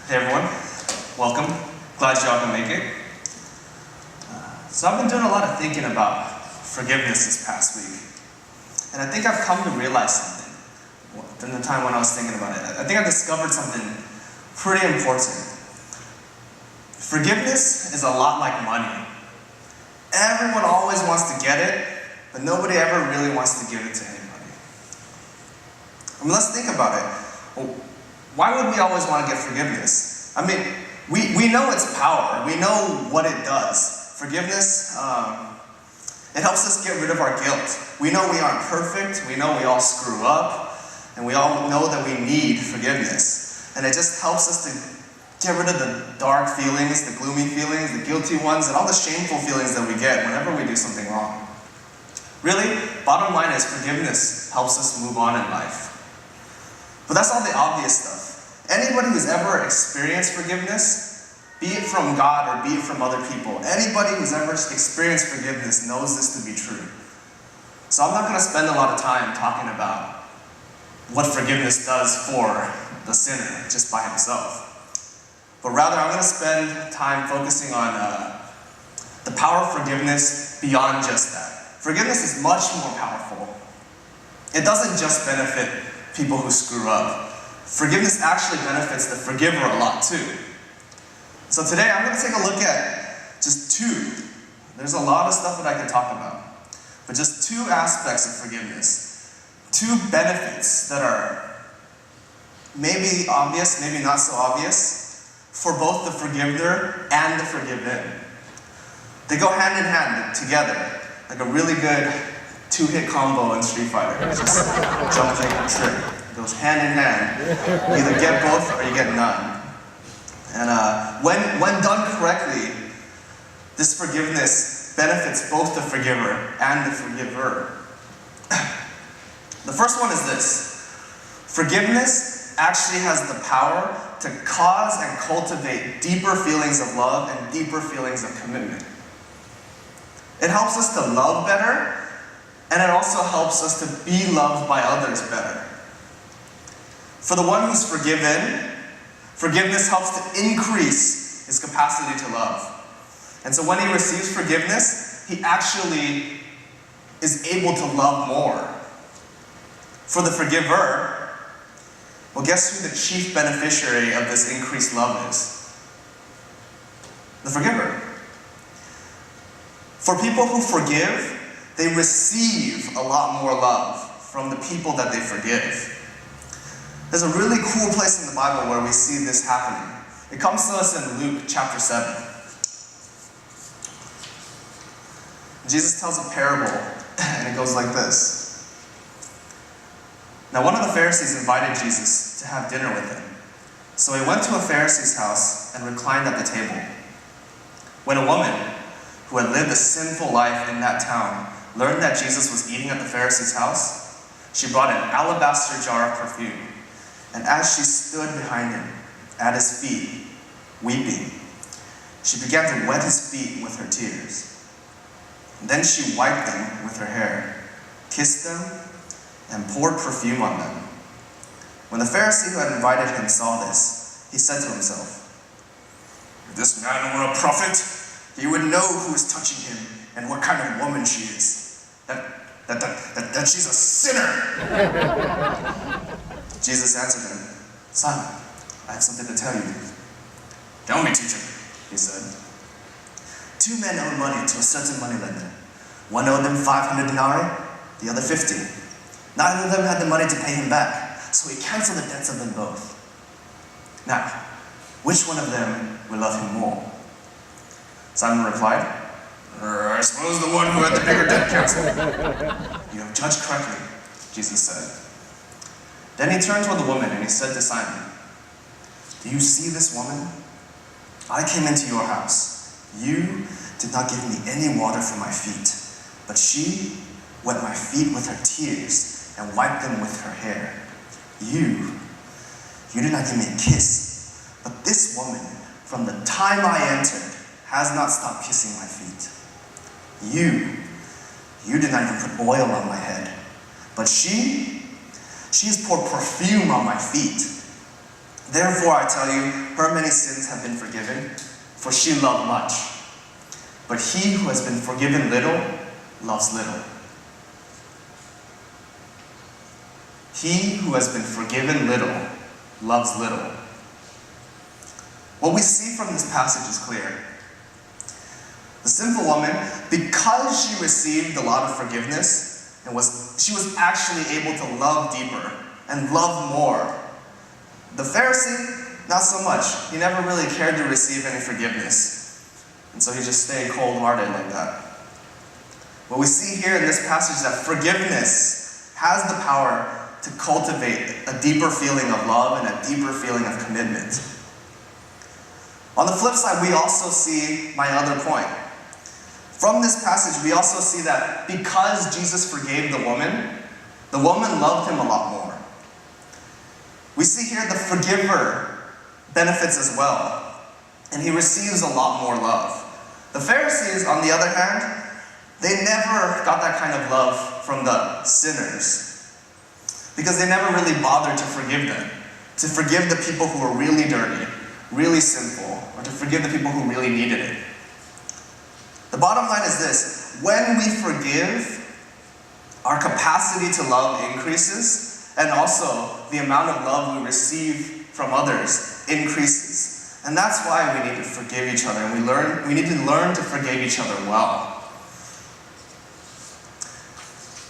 Hey everyone, welcome. Glad y'all can make it. So I've been doing a lot of thinking about forgiveness this past week. And I think I've come to realize something in the time when I was thinking about it. I think I discovered something pretty important. Forgiveness is a lot like money. Everyone always wants to get it, but nobody ever really wants to give it to anybody. I mean, let's think about it. Well, why would we always want to get forgiveness? I mean, we know its power. We know what it does. Forgiveness, it helps us get rid of our guilt. We know we aren't perfect. We know we all screw up. And we all know that we need forgiveness. And it just helps us to get rid of the dark feelings, the gloomy feelings, the guilty ones, and all the shameful feelings that we get whenever we do something wrong. Really, bottom line is forgiveness helps us move on in life. But that's all the obvious stuff. Anybody who's ever experienced forgiveness, be it from God or be it from other people, anybody who's ever experienced forgiveness knows this to be true. So I'm not going to spend a lot of time talking about what forgiveness does for the sinner just by himself. But rather, I'm going to spend time focusing on the power of forgiveness beyond just that. Forgiveness is much more powerful. It doesn't just benefit people who screw up. Forgiveness actually benefits the forgiver a lot too. So today I'm going to take a look at just two. There's a lot of stuff that I could talk about, but just two aspects of forgiveness. Two benefits that are maybe obvious, maybe not so obvious, for both the forgiver and the forgiven. They go hand in hand together, like a really good two-hit combo in Street Fighter. Just jump, kick, trick. It goes hand in hand. You either get both or you get none. And when done correctly, this forgiveness benefits both the forgiver and the forgiver. The first one is this. Forgiveness actually has the power to cause and cultivate deeper feelings of love and deeper feelings of commitment. It helps us to love better, and it also helps us to be loved by others better. For the one who's forgiven, forgiveness helps to increase his capacity to love. And so when he receives forgiveness, he actually is able to love more. For the forgiver, well, guess who the chief beneficiary of this increased love is? The forgiver. For people who forgive, they receive a lot more love from the people that they forgive. There's a really cool place in the Bible where we see this happening. It comes to us in Luke chapter 7. Jesus tells a parable, and it goes like this. Now one of the Pharisees invited Jesus to have dinner with him. So he went to a Pharisee's house and reclined at the table. When a woman who had lived a sinful life in that town learned that Jesus was eating at the Pharisee's house, she brought an alabaster jar of perfume. And as she stood behind him, at his feet, weeping, she began to wet his feet with her tears. And then she wiped them with her hair, kissed them, and poured perfume on them. When the Pharisee who had invited him saw this, he said to himself, "If this man were a prophet, he would know who is touching him and what kind of woman she is. That she's a sinner." Jesus answered him, "Simon, I have something to tell you." "Tell me, teacher," he said. "Two men owed money to a certain moneylender. One owed them 500 denarii, the other 50. Neither of them had the money to pay him back, so he canceled the debts of them both. Now, which one of them will love him more?" Simon replied, "I suppose the one who had the bigger debt canceled." "You have judged correctly," Jesus said. Then he turned toward the woman and he said to Simon, "Do you see this woman? I came into your house. You did not give me any water for my feet, but she wet my feet with her tears and wiped them with her hair. You did not give me a kiss, but this woman, from the time I entered, has not stopped kissing my feet. You did not even put oil on my head, but she has poured perfume on my feet. Therefore, I tell you, her many sins have been forgiven, for she loved much. But he who has been forgiven little loves little. He who has been forgiven little loves little. What we see from this passage is clear. The sinful woman, because she received a lot of forgiveness, she was actually able to love deeper and love more. The Pharisee, not so much. He never really cared to receive any forgiveness. And so he just stayed cold-hearted like that. What we see here in this passage is that forgiveness has the power to cultivate a deeper feeling of love and a deeper feeling of commitment. On the flip side, we also see my other point. From this passage, we also see that because Jesus forgave the woman loved him a lot more. We see here the forgiver benefits as well, and he receives a lot more love. The Pharisees, on the other hand, they never got that kind of love from the sinners, because they never really bothered to forgive them, to forgive the people who were really dirty, really sinful, or to forgive the people who really needed it. The bottom line is this: when we forgive, our capacity to love increases, and also the amount of love we receive from others increases. And that's why we need to forgive each other, and we need to learn to forgive each other well.